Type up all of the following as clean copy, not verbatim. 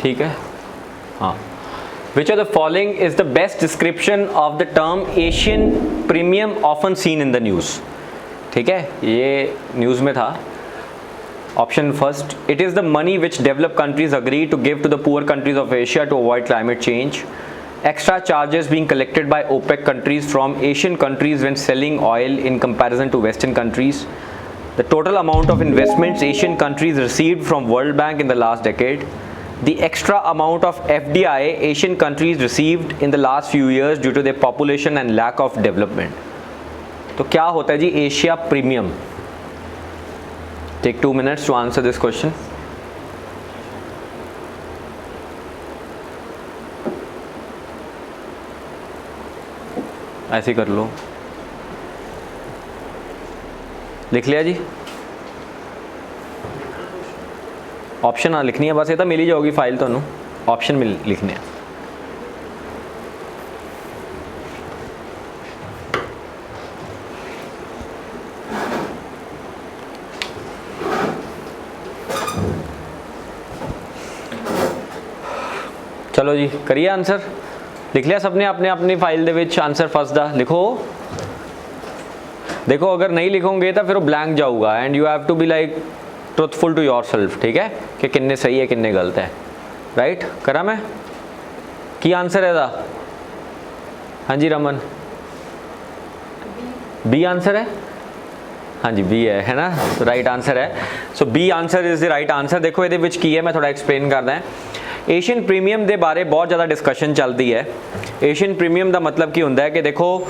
ठीक है हाँ। Which of the following is the best description of the term Asian premium often seen in the news? ठीक है, ये न्यूज़ में था। Option first, it is the money which developed countries agree to give to the poor countries of Asia to avoid climate change. Extra charges being collected by OPEC countries from Asian countries when selling oil in comparison to Western countries. The total amount of investments Asian countries received from World Bank in the last decade. The extra amount of FDI Asian countries received in the last few years due to their population and lack of development. तो क्या होता है जी Asia premium? Take 2 minutes to answer this question. ऐसे कर लो, लिख लिया जी। Option हाँ लिखनी है बस, ये तो मिल ही जाओगी फाइल तो ऑप्शन मिल लिखने हैं। चलो जी करिए आंसर, लिख लिया सबने अपने अपनी फाइल दे विच आंसर फर्स्ट दा लिखो। देखो अगर नहीं लिखोगे तो फिर वो ब्लैंक जाऊगा and you have to be like truthful to yourself, ठीक है, कि किन्ने सही है किन्ने गलत है। राइट करा मैं की आंसर है दा? हाँ जी रमन, बी आंसर है? हाँ जी बी है ना, तो राइट आंसर है। So B answer is the right answer. देखो ये विच की है, मैं थोड़ा एक्सप्लेन करदा है। एशियन प्रीमियम के बारे बहुत ज़्यादा डिस्कशन चलती है। एशियन प्रीमियम का मतलब की होंदा है कि देखो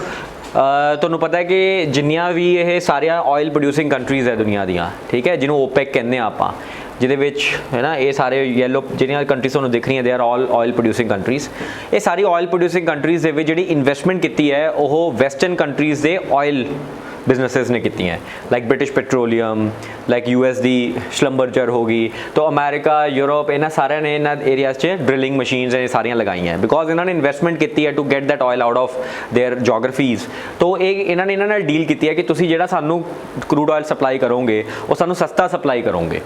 ਤੁਹਾਨੂੰ पता है कि जिन्नियां भी ये सारिया ऑयल प्रोड्यूसिंग कंट्रीज़ है दुनिया दियाँ, ठीक है, जिन्होंने ओपेक कहने आपां, जिहदे विच है ना ये सारे येलो जिन्नियां कंट्रीज़ तुहानूं दिख रही हैं they are all oil producing countries. ये सारी ऑयल प्रोड्यूसिंग कंट्रीज़ दे विच जिहड़ी इन्वेस्टमेंट की है वो वैसटर्न कंट्रीज़ दे ऑयल बिजनेसिस ने की हैं, like British Petroleum, like USD Schlumberger होगी, तो अमेरिका यूरोप इन्होंने सारे ने इन एरियाज से ड्रिलिंग मशीन्स ये सारियां लगाई हैं बिकॉज इन्होंने इन्वेस्टमेंट की है to get that oil out of their geographies. तो ये इन्होंने डील की है कि तुसी जिहड़ा सानू क्रूड ऑयल सप्लाई करोगे वो सानू सस्ता सप्लाई करोगे,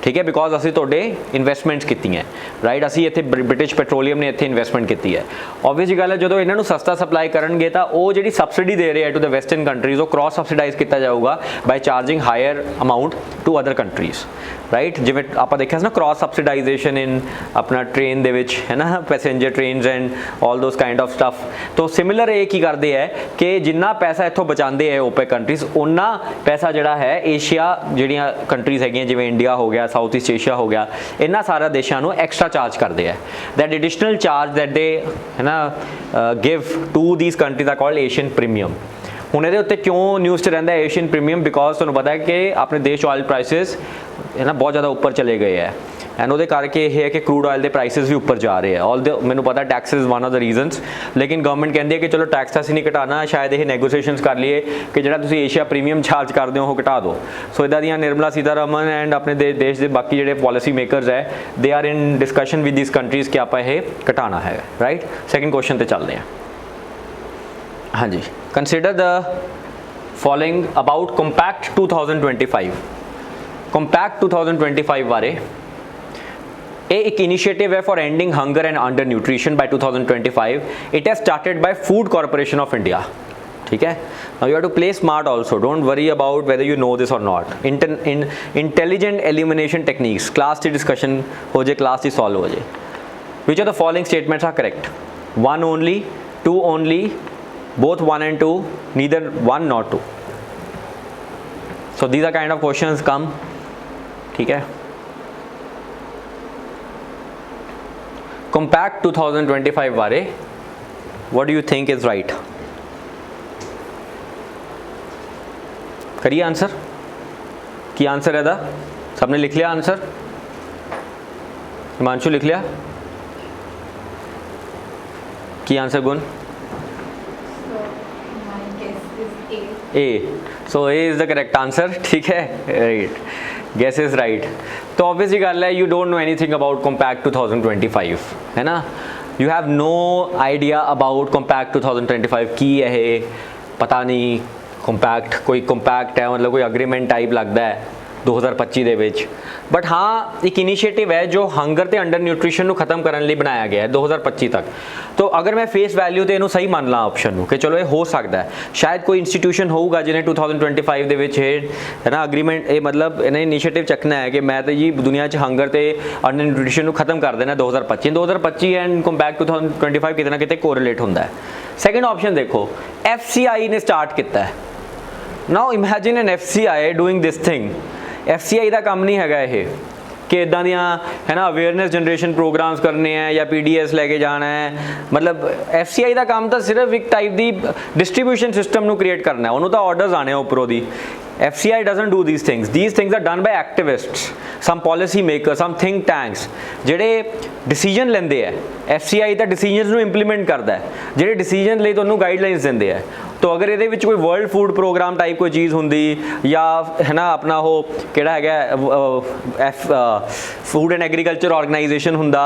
ठीक है, बिकॉज असी तुहाडे इन्वेस्टमेंट्स की हैं। राइट असी इत्थे ब्रिटिश पेट्रोलियम ने इत्थे इन्वेस्टमेंट की है। ऑब्वियस गल है जो इन्होंने सस्ता सप्लाई करनगे तो वो जी सबसिडी दे रहे हैं टू द वैसटर्न कंट्रीज़ वो क्रॉस सबसिडाइज किया जाऊगा by charging higher amount to other countries. Right जिवें आपां देखिया ना क्रॉस सबसिडाइजेशन इन अपना ट्रेन दे विच है ना, passenger trains and all those kind of stuff. तो सिमिलर ये की करते हैं कि जिन्ना पैसा इत्थों बचाते हैं ओपेक कंट्रीज़ उन्ना पैसा जिहड़ा है एशिया जिहड़ियां कंट्रीज़ हैगियां जिवें इंडिया हो गया, साउथ ईस्ट एशिया हो गया, इन्हां सारा देशों को एक्स्ट्रा चार्ज करते हैं। That additional charge that they है ना give to these countries are called Asian premium. हुण इहदे उत्ते क्यों न्यूज़ च रहिंदा एशियन प्रीमियम? बिकॉज तुहानूं पता है कि अपने देश ऑयल प्राइसिस है ना बहुत ज़्यादा ऊपर चले गए हैं एंड वो करके ये है कि क्रूड ऑयल के प्राइसिस भी ऊपर जा रहे हैं। ऑल द मैंने पता tax is one of the reasons, लेकिन गवर्नमेंट कहती है कि चलो टैक्स असीं नहीं घटाना, शायद ये नैगोशिएशंस कर लिए कि जिहड़ा तुसीं एशिया प्रीमियम चार्ज करते हो वो घटा दो। सो इदां दियां निर्मला सीतारमन एंड अपने देश के बाकी जिहड़े पॉलिसी मेकरस है they are in discussion with this countries कि आपां ये घटाना है। राइट सैकेंड क्वेश्चन पर चलते हैं। हाँ जी, consider the following about compact 2025। Compact 2025 बारे ये एक इनिशिएटिव है for ending hunger and under nutrition by 2025। It has started by Food Corporation of India, ठीक है। Now you have to play smart also, don't worry about whether you know this और not. Intelligent elimination techniques class की discussion हो जाए, class की solve हो जाए। Which are the following statements are correct? 1 only, 2 only, both 1 and 2, neither 1 nor 2. So these are kind of questions come, ठीक है। Compact 2025 बारे what do you think is right? करिए आंसर, की आंसर है दा? सबने लिख लिया आंसर? हिमांशु लिख लिया की आंसर? गुण A. So A is the correct answer, ठीक है, right, guess is right। तो obviously गल है you don't know anything about Compact 2025 है ना, you have no idea about Compact 2025 की है, पता नहीं Compact कोई Compact है मतलब कोई agreement टाइप लगता है 2025 ਦੇ ਵਿੱਚ। ਬਟ ਹਾਂ ਇੱਕ ਇਨੀਸ਼ੀਏਟਿਵ ਹੈ ਜੋ ਹੰਗਰ ਤੇ ਅੰਡਰ ਨਿਊਟ੍ਰੀਸ਼ਨ ਨੂੰ ਖਤਮ ਕਰਨ ਲਈ ਬਣਾਇਆ ਗਿਆ ਹੈ 2025 ਤੱਕ। तो अगर मैं फेस वैल्यू तो इनू सही मान ला ऑप्शन कि चलो ये हो सकता है, शायद कोई इंस्टीट्यूशन होगा जिन्हें 2025 ਦੇ ਵਿੱਚ ਇਹ है ना अग्रीमेंट ये मतलब इन्हें इनीशिएटिव चकना है कि मैं तो जी दुनिया 'ਚ हंगर ਤੇ ਅੰਡਰ ਨਿਊਟ੍ਰੀਸ਼ਨ ਨੂੰ ਖਤਮ ਕਰ ਦੇਣਾ 2025 ਐਂਡ ਕੰਪੈਕਟ 2025 ਕਿਤੇ ਨਾ ਕਿਤੇ ਕੋਰਿਲੇਟ ਹੁੰਦਾ ਹੈ। ਸੈਕੰਡ ਆਪਸ਼ਨ ਦੇਖੋ, FCI ਨੇ ਸਟਾਰਟ ਕੀਤਾ ਹੈ। Now imagine an FCI doing this thing. FCI ਦਾ ਕੰਮ ਨਹੀਂ ਹੈਗਾ ਇਹ कि इदा दियाँ है ना अवेयरनेस जनरेशन प्रोग्राम्स करने हैं या PDS लैके जाना है। मतलब FCI का काम तो सिर्फ एक टाइप की डिस्ट्रीब्यूशन सिस्टम नू क्रिएट करना है, उन्होंने तो ऑर्डर्स आने उपरों दी। FCI doesn't do these things. These things are done by activists, some policy makers, some think tanks ਜਿਹੜੇ डिसीजन लेंदे है। FCI ਤਾਂ डिसीजनस ਨੂੰ ਇੰਪਲੀਮੈਂਟ ਕਰਦਾ ਹੈ, ਜਿਹੜੇ डिसीजन ਲਈ ਤੁਹਾਨੂੰ ਗਾਈਡਲਾਈਨਸ ਦਿੰਦੇ ਹੈ। तो अगर ये कोई वर्ल्ड फूड प्रोग्राम टाइप कोई चीज़ होंगी या है ना अपना वो केड़ा है फूड एंड एग्रीकल्चर ऑर्गेनाइजेशन होंदा,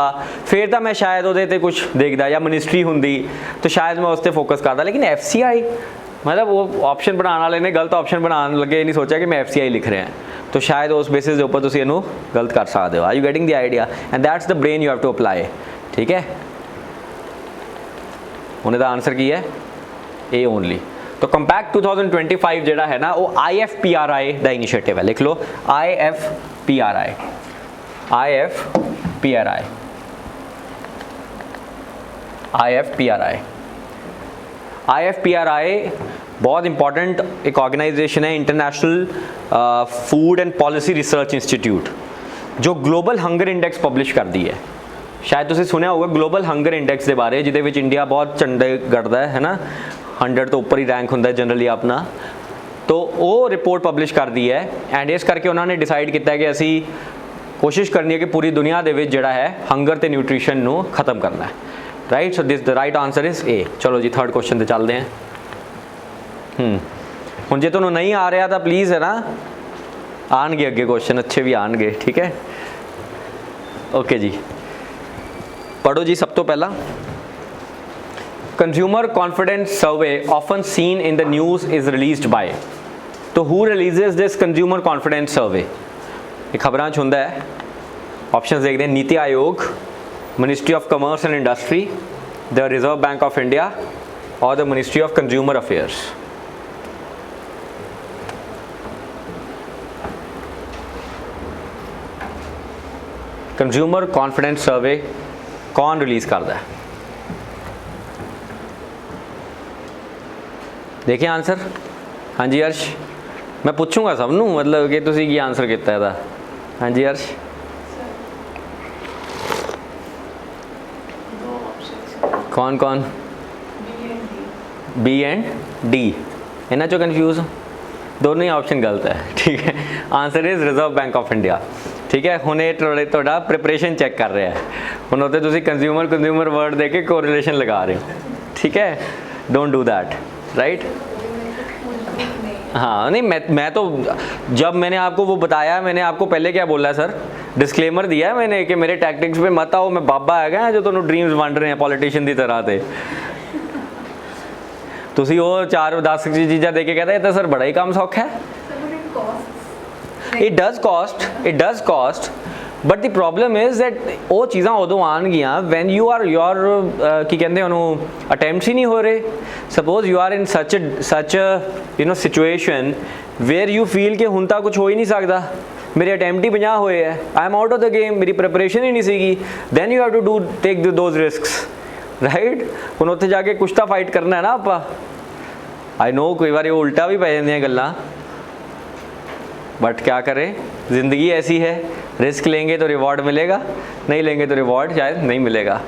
फिर तो मैं शायद वो कुछ देखता, या मिनिस्ट्री होंगी तो शायद मैं उस पर फोकस करता। लेकिन FCI मतलब वो ऑप्शन बनाने वाले ने गलत ऑप्शन बनाने लगे, नहीं सोचा कि मैं FCI लिख रहे हैं, तो शायद उस बेसिस के उपर तुम इनू गलत कर सकते हो। Are you getting the idea? And that's the brain you have to apply. ठीक है, उन्हें दा आंसर की है ए ओनली। तो कंपैक्ट 2025 जेड़ा है ना वो IFPRI दा इनिशिएटिव है, लिख लो IFPRI। IFPRI IFPRI IFPRI बहुत इंपॉर्टेंट एक ऑर्गेनाइजेशन है, international food and policy research institute, जो ग्लोबल हंगर इंडेक्स पब्लिश करती है। शायद तुसीं सुनिया होगा ग्लोबल हंगर इंडेक्स के बारे, जिहदे विच इंडिया बहुत झंडे गढ़दा है ना, 100 तो ऊपर ही रैंक होंदा जनरली अपना। तो वो रिपोर्ट पब्लिश कर दी है एंड इस करके उन्होंने डिसाइड किया कि असी कोशिश करनी है कि पूरी दुनिया के विच जिहड़ा है हंगर ते न्यूट्रीशन नू खत्म करना है। Right, so this the right answer is a. चलो जी थर्ड क्वेश्चन ते चलते हैं। हुण जे तुहानूं नहीं आ रहा तो प्लीज़ है ना आएंगे अगे क्वेश्चन, अच्छे भी आएंगे। ठीक है, ओके जी, पढ़ो जी। सब तो पहला, consumer confidence survey often seen in the news is released by. तो who releases this consumer confidence survey? ये खबरां च हुंदा है। ऑप्शंस देखते हैं, NITI Aayog, ministry of commerce and industry, the Reserve Bank of India और the ministry of consumer affairs. Consumer confidence survey कौन रिलीज़ करता है? देखिए आंसर। हाँ जी हर्ष, मैं पूछूंगा सबनू मतलब कि तुसी की आंसर किया है। हाँ जी हर्ष, कौन कौन? B and D। इन्हां चो कन्फ्यूज, दोनों ही ऑप्शन गलत है। ठीक है, answer is reserve Bank of India. ठीक है, हुण ये तुहाडा प्रिपरेशन चैक कर रहा है, हुण उत्ते तुसीं कंज्यूमर वर्ड दे के कोरिलेशन लगा रहे हो। ठीक है, डोंट डू दैट। राइट, हाँ नहीं मैं तो जब मैंने आपको वो बताया, मैंने आपको पहले क्या बोला सर, डिस्क्लेमर दिया है मैंने कि मेरे टैक्टिक्स पे मत आओ, मैं बाबा है जो तुहानूं ड्रीम्स वंड रहे हैं पॉलिटिशियन की तरह। थे तुसी वो 4-10 चीज़ां दे के कहते हैं तो सर बड़ा ही काम सौखा है। It does cost but the problem is that वो चीज़ां उदों आउणगियां वैन यू आर योर की कहते उन्होंने अटैम्प्ट्स ही नहीं हो रहे। Suppose you are in such you know situation where you feel कि हुण तां कुछ हो ही नहीं सकता, मेरे अटैम्प्ट ही 50 हुए है, I am out of the game, मेरी प्रिपरेशन ही नहीं सीगी, then you have to take those risks. Right, हुण उत्थे जाके कुछ तो फाइट करना है ना आपां। आई नो कई बार उल्टा भी पै जांदियां गल्लां, बट क्या करें, ज़िंदगी ऐसी है, रिस्क लेंगे तो रिवॉर्ड मिलेगा, नहीं लेंगे तो रिवॉर्ड शायद नहीं मिलेगा।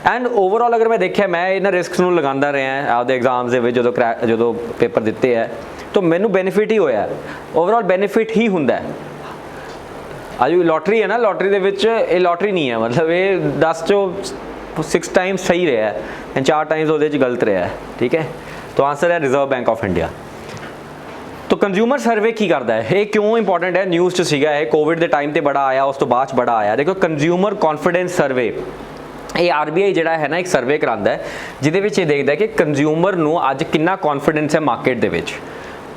एंड ओवरऑल अगर मैं देखिए, मैं इन्हां रिस्क नूं लगांदा रहा है आपदे एग्जाम्स दे विच जो पेपर दिते है, तो मैनू बेनीफिट ही होया, ओवरऑल बेनीफिट ही हुंदा है। आज लॉटरी है ना, लॉटरी दे विच ये लॉटरी नहीं है, मतलब ये 10 चो 6 टाइम्स सही रहा है एंड 4 टाइम्स वो गलत रहा है। ठीक है, तो आंसर है रिजर्व बैंक ऑफ इंडिया। तो कंज्यूमर सर्वे की करता है, ये क्यों इंपॉर्टेंट है, न्यूज़ च सीगा है, कोविड के टाइम ते बड़ा आया, उस तो बाद बड़ा आया। देखो कंज्यूमर कॉन्फिडेंस सर्वे, ये RBI जिहड़ा है ना एक सर्वे करांदा है, जिहदे विच ये देखदा है कि कंज्यूमर नूं अज कितना कॉन्फिडेंस है मार्केट दे विच।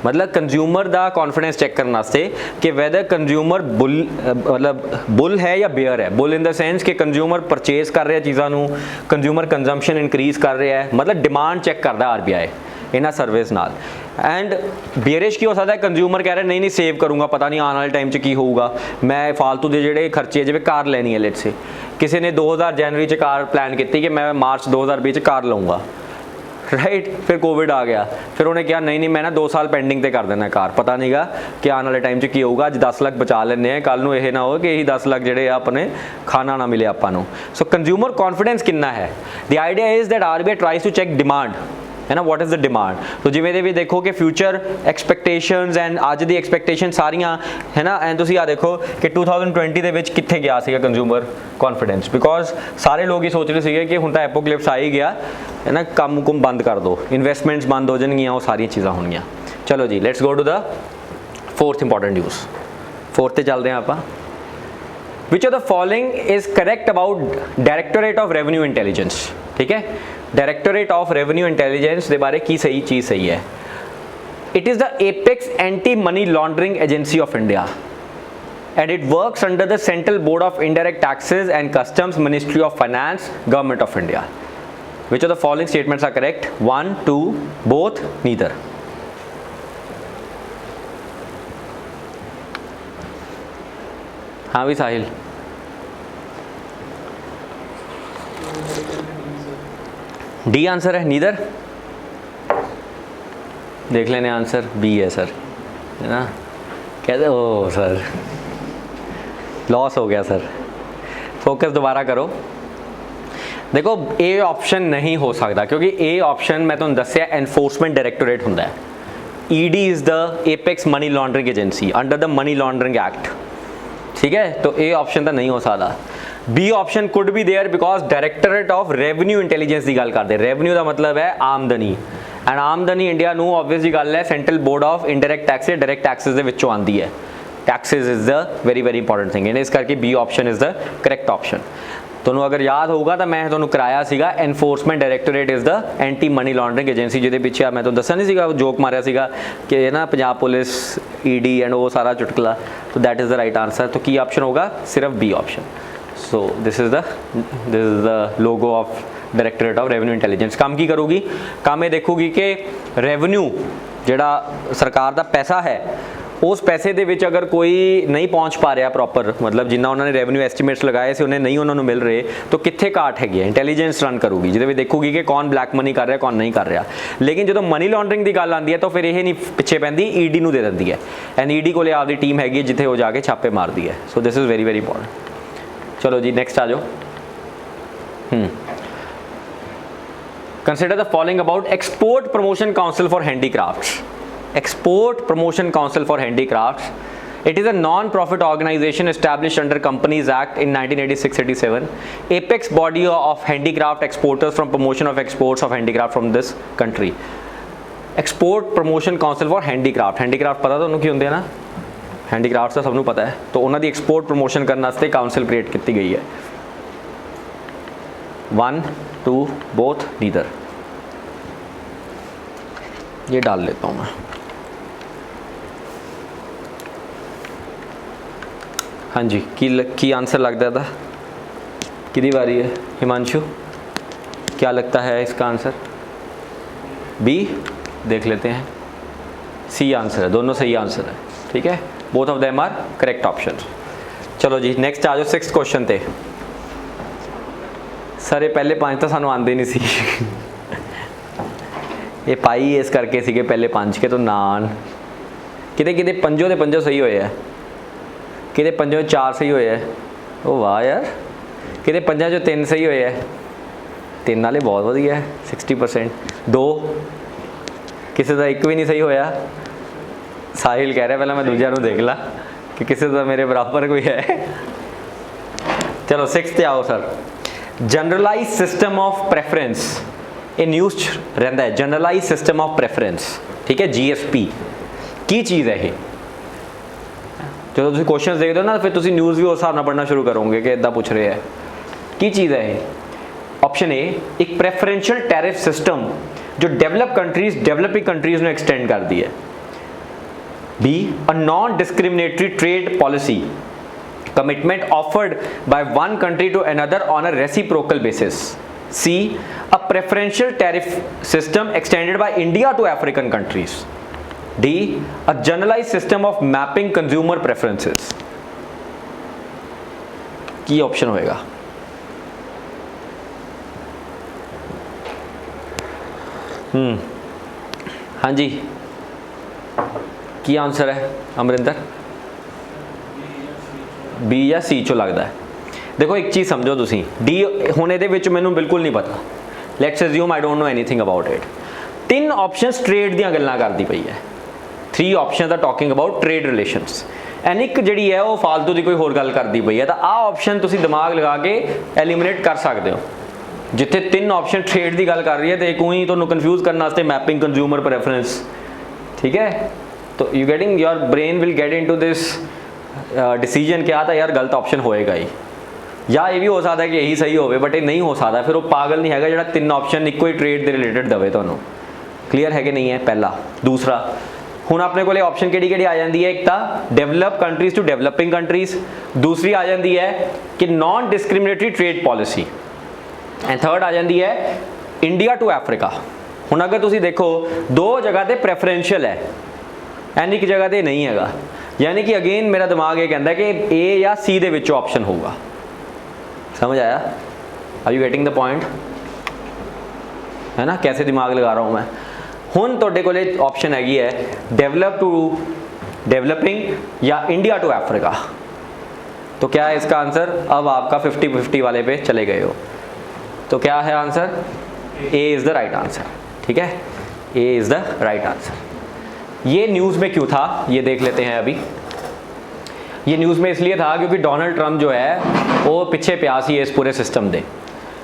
मतलब कंज्यूमर ਦਾ ਕੌਨਫੀਡੈਂਸ ਚੈੱਕ ਕਰਨ ਵਾਸਤੇ ਕਿ ਵੈਦਰ ਕੰਜ਼ਿਊਮਰ ਬੁੱਲ ਹੈ ਜਾਂ ਬੇਅਰ ਹੈ। ਬੁੱਲ ਇਨ ਦਾ ਸੈਂਸ ਕਿ ਕੰਜ਼ਿਊਮਰ ਪਰਚੇਸ ਕਰ ਰਿਹਾ ਚੀਜ਼ਾਂ ਨੂੰ, ਕੰਜ਼ਿਊਮਰ ਕੰਜ਼ੰਪਸ਼ਨ ਇਨਕਰੀਜ਼ ਕਰ ਰਿਹਾ ਹੈ, ਮਤਲਬ ਡਿਮਾਂਡ ਚੈੱਕ ਕਰਦਾ RBI ਇਹਨਾਂ ਸਰਵਿਸ ਨਾਲ। ਐਂਡ ਬੇਅਰਿਸ਼ ਕੀ ਹੋ ਸਕਦਾ ਹੈ, ਕੰਜ਼ਿਊਮਰ ਕਹਿ ਰਿਹਾ ਨਹੀਂ ਸੇਵ ਕਰੂੰਗਾ, ਪਤਾ ਨਹੀਂ ਆਉਣ ਵਾਲੇ ਟਾਈਮ 'ਚ ਕੀ ਹੋਊਗਾ, ਮੈਂ ਫਾਲਤੂ ਦੇ ਜਿਹੜੇ ਖਰਚੇ, ਜਿਵੇਂ ਕਾਰ ਲੈਣੀ ਹੈ ਲੈਟਸ ਸੇ ਕਿਸੇ ਨੇ 2000 ਜਨਵਰੀ 'ਚ ਕਾਰ ਪਲਾਨ ਕੀਤੀ ਕਿ ਮੈਂ ਮਾਰਚ 2020 'ਚ ਕਾਰ ਲਊਂਗਾ, ਰਾਈਟ। ਫਿਰ ਕੋਵਿਡ ਆ ਗਿਆ, ਫਿਰ ਉਹਨੇ ਕਿਹਾ ਨਹੀਂ ਮੈਂ ਨਾ 2 ਸਾਲ ਪੈਂਡਿੰਗ ਤੇ ਕਰ ਦੇਣਾ ਕਾਰ, ਪਤਾ ਨਹੀਂਗਾ ਕਿ ਆਉਣ ਵਾਲੇ ਟਾਈਮ 'ਚ ਕੀ ਹੋਊਗਾ, ਅੱਜ 10 ਲੱਖ ਬਚਾ ਲੈਂਦੇ ਆ, ਕੱਲ ਨੂੰ ਇਹ ਨਾ ਹੋਵੇ ਕਿ ਇਹੀ 10 ਲੱਖ ਜਿਹੜੇ ਆ ਆਪਣੇ ਖਾਣਾ ਨਾ ਮਿਲੇ ਆਪਾਂ ਨੂੰ। ਸੋ ਕੰਜ਼ਿਊਮਰ ਕੌਨਫੀਡੈਂਸ ਕਿੰਨਾ ਹੈ। The idea is that RBI tries to check demand, है ना, what is the demand। तो जिवें दे भी देखो कि फ्यूचर एक्सपैक्टेशनस एंड अज दी एक्सपैक्टेशन सारियां है ना, एंड तुसीं आ देखो कि 2020 दे विच कित्थे गया सीगा कंज्यूमर कॉन्फिडेंस, बिकॉज सारे लोग ये सोच रहे सीगे कि हुण तां एपोकलिप्स आ ही गया है ना, काम कुम बंद कर दो, इन्वेस्टमेंट्स बंद हो जाणगियां, वो सारियां चीज़ां होणगियां। चलो जी let's go to the fourth important news. Fourth ते चलदे हां आपां। Which of the following is correct about Directorate of revenue Intelligence. ठीक है, डायरेक्टोरेट ऑफ रेवेन्यू इंटैलीजेंस के बारे की सही चीज़ सही है। It is the apex anti money laundering agency of India and it works under the Central Board of Indirect Taxes and Customs, Ministry of Finance, Government of India. Which of the following statements are correct? 1, 2, both, neither. हाँ भी साहिल, D answer है, neither. देख लेने answer B है sir, है ना। कहते ओ sir loss हो गया सर, फोकस दोबारा करो। देखो ए ऑप्शन नहीं हो सकता क्योंकि ए ऑप्शन मैं तुहानूं दस्सिया एनफोर्समेंट डायरेक्टोरेट हुंदा है। ED is the apex money laundering agency under the money laundering act. ठीक है, तो ए ऑप्शन तो नहीं हो सकता। B option could be there because directorate of revenue intelligence की गल करते। रेवेन्यू का मतलब है आमदनी, एंड आमदनी इंडिया नूं ऑब्वियस जी गल है Central Board of Indirect Taxes, direct taxes दे विचों आंदी है। Taxes is the very very important thing, इस करके B option is the correct option. ਤੁਹਾਨੂੰ अगर याद होगा तो मैं ਤੁਹਾਨੂੰ कराया सीगा Enforcement Directorate is the anti money laundering agency, जिहदे पिछे मैं ਤੁਹਾਨੂੰ दस्सिया नहीं सीगा, जोक मारिया सीगा कि ना पंजाब पुलिस ED एंड वो सारा चुटकला। तो that is the right answer. तो की ऑप्शन होगा? सिर्फ B option. So this is the logo of directorate of revenue intelligence. काम की करूगी? काम ये देखूगी कि रेवेन्यू जिहड़ा सरकार का पैसा है उस पैसे दे विच अगर कोई नहीं पहुँच पा रहा प्रॉपर, मतलब जिन्ना उन्होंने रेवेन्यू एस्टीमेट्स लगाए से उन्हें नहीं उन्होंने मिल रहे, तो कित्थे घाट हैगी है। इंटैलीजेंस रन करूगी जिहदे विच देखूगी कि कौन ब्लैक मनी कर रहा कौन नहीं कर रहा। लेकिन जो मनी लॉन्ड्रिंग की गल आती है तो फिर यह नहीं पिछे पैंदी, ED नूं दे दिंदी है, एंड ED कोले आपकी टीम हैगी जिथे वो जाके छापे मारती है। सो this is very very important. चलो जी नेक्स्ट आ जाओ। Consider the following about export promotion council for handicrafts. Export Promotion Council for Handicrafts. It is a non-profit organization established under Companies Act in 1986-87. Apex body of handicraft exporters from promotion of exports of handicraft from this country. Export Promotion Council for Handicraft. Handicraft पता तुहानूं की हुंदे ना? Handicrafts का सबनूं पता है। तो उन्हां दी एक्सपोर्ट प्रमोशन करने वास्ते काउंसिल क्रिएट की गई है। 1, 2, both, neither। ये डाल लेता हूँ मैं। हाँ जी, की आंसर लगता था? कितनी बारी है हिमांशु? क्या लगता है इसका आंसर? बी देख लेते हैं। सी आंसर है, दोनों सही आंसर है। ठीक है, both of them are correct option. चलो जी नेक्स्ट आ जाओ। 6th क्वेश्चन थे सर, ये पहले 5 तो सानू आंदे नहीं सी ये पाई इस करके सीगे पहले 5 के, तो नान किते किते पंजों दे पंजों सही होए है, किते पंजों 4 सही होए है। ओ वाह यार, किते पंजा जो 3 सही होए है। 3 वाले बहुत वधिया है, 60%। 2 किसी का एक भी नहीं सही होया। साहिल कह रहा है पहले मैं दूजा नूं देख ला कि किसी का मेरे बराबर कोई है। चलो 6th पे आओ sir. Generalize system of preference ये न्यूज़ रहिंदा है। जनरलाइज सिस्टम ऑफ प्रेफरेंस, ठीक है, GSP की चीज़ है ये। जो तुम क्वेश्चन देखते हो ना फिर तुम न्यूज़ भी उस हिसाब नाल पढ़ना शुरू करोगे कि इदा पूछ रहे हैं की चीज़ है ये। ऑप्शन ए, एक प्रेफरेंशियल टैरिफ सिस्टम जो डेवलप कंट्रीज डेवलपिंग कंट्रीज में एक्सटेंड कर दी है। B, a non-discriminatory trade policy commitment offered by one country to another on a reciprocal basis. C, a preferential tariff system extended by India to African countries. D, a generalized system of mapping consumer preferences. की option होएगा? हाँ जी, की answer है Amarinder? B या सी चो लगता है? देखो एक चीज़ समझो तुसी, डी हुण इहदे विच मैनूं बिल्कुल नहीं पता, let's assume I don't know anything about it. तीन ऑप्शनस ट्रेड दीयां गल्लां करदी पई है, 3 options are talking about trade relations, and एक जिहड़ी है वो फालतू की कोई होर गल करदी पई है। तो आ ऑप्शन तुसी दिमाग लगा के एलिमिनेट कर सकते हो, जिथे 3 ऑप्शन ट्रेड की गल कर रही है तो एक ही तुहानूं कन्फ्यूज़ करने वास्ते मैपिंग कंज्यूमर प्रेफरेंस, ठीक है। तो you getting your brain will get into this decision क्या था यार गलत ऑप्शन होएगा ही, या ये भी हो सकता है कि यही सही होवे बट ये नहीं हो सकता, फिर वो पागल नहीं है जो 3 ऑप्शन एक ही ट्रेड के रिलेटेड दवे तुहानूं। क्लीयर है कि नहीं है? पहला। दूसरा, हुण अपने को ऑप्शन किहड़ी आ जाती है, एक तो develop countries to developing countries, दूसरी आ जाती है कि non discriminatory trade policy, and third आ जाती है इंडिया टू अफ्रीका। हुण अगर तुसीं देखो 2 जगह पर प्रेफरेंशियल है एंड एक जगह पर नहीं है, यानी कि अगेन मेरा दिमाग ये कहता है कि ए या सी दे विच ऑप्शन होगा। समझ आया? Are you getting the point? है ना, कैसे दिमाग लगा रहा हूँ मैं। हुण तुहाडे कोल ऑप्शन हैगी है डेवलप टू डेवलपिंग या इंडिया टू अफ्रीका, तो क्या है इसका आंसर? अब आपका 50-50 वाले पे चले गए हो, तो क्या है answer? A is the right answer, ठीक है, A is the right answer. ये न्यूज़ में क्यों था ये देख लेते हैं अभी। ये न्यूज़ में इसलिए था क्योंकि डोनाल्ड ट्रंप जो है वो पिछे पिया सी इस पूरे सिस्टम दे,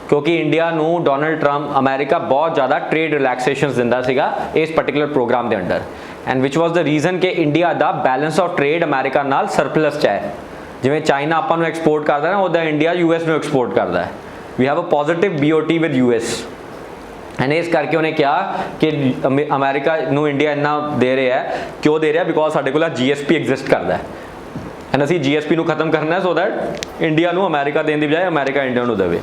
क्योंकि इंडिया नूं डोनाल्ड ट्रंप अमेरिका बहुत ज़्यादा ट्रेड रिलैक्सेशनस दिंदा सीगा इस पर्टिकुलर प्रोग्राम के under, and which was the reason कि इंडिया का बैलेंस ऑफ ट्रेड अमेरिका नाल सरप्लस च है। जिवें चाइना आपां नूं एक्सपोर्ट करता है ना, उदा इंडिया यूएस नूं एक्सपोर्ट करता है। We have a positive BOT with US, and इस करके उन्हें कहा कि अमेरिका नूं इंडिया इन्ना दे रहा है, क्यों दे रहा है? बिकॉज साडे कोल GSP एग्जिस्ट करता है, एंड असीं GSP नूं खत्म करना है सो दैट इंडिया नूं अमेरिका देने की बजाय अमेरिका इंडिया नूं देवे।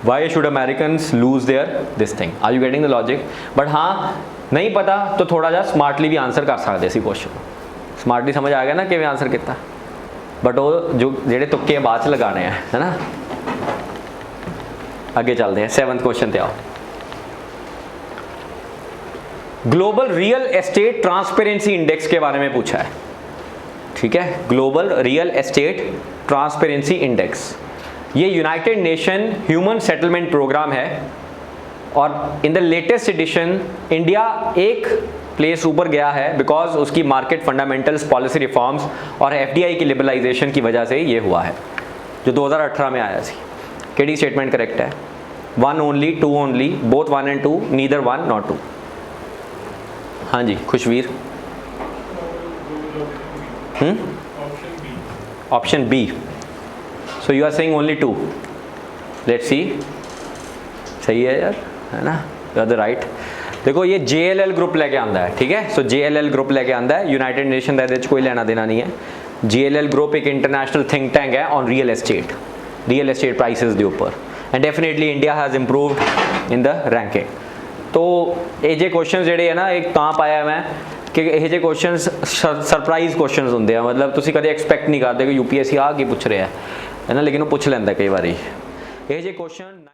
Why should Americans lose their this thing? Are you getting the logic? But हाँ, नहीं पता तो थोड़ा जा स्मार्टली भी आंसर कर सकते सी क्वेश्चन। स्मार्टली समझ आ गया ना किवें आंसर किया, बट वो जो जेडे तुक्के बाद च लगाने हैं, है ना। आगे चलते हैं 7th क्वेश्चन पे आओ। Global real estate transparency index के बारे में पूछा है, ठीक है। Global real estate transparency index, ये United Nation human settlement programme है, और in the latest edition India एक प्लेस ऊपर गया है बिकॉज उसकी मार्केट फंडामेंटल्स, पॉलिसी रिफॉर्म्स और FDI की लिबरलाइजेशन की वजह से ये हुआ है, जो 2018 में आया थी। केडी स्टेटमेंट करेक्ट है? 1 only, 2 only, both 1 and 2, neither 1 not 2। हाँ जी Khushveer, option B. So you are saying only 2, let's see. सही है यार, है ना, यू आर द राइट। देखो ये JLL ग्रुप लेके आंदा है, ठीक है। सो JLL ग्रुप लेके आंदा है, यूनाइटेड नेशन का कोई लेना देना नहीं है। JLL ग्रुप एक इंटरनेशनल थिंक टैंक है ऑन रियल एस्टेट प्राइसेस के ऊपर, and definitely India has improved in the ranking. तो ये जे क्वेश्चन जेडे है ना, एक तां पाया मैं कि ये जे क्वेश्चन सरप्राइज क्वेश्चन होंगे हैं, मतलब तुसी कदे एक्सपैक्ट नहीं करते कि UPSC आ की पूछ रहा है ना, लेकिन वो पूछ लेंदा कई बार ये जे क्वेश्चन।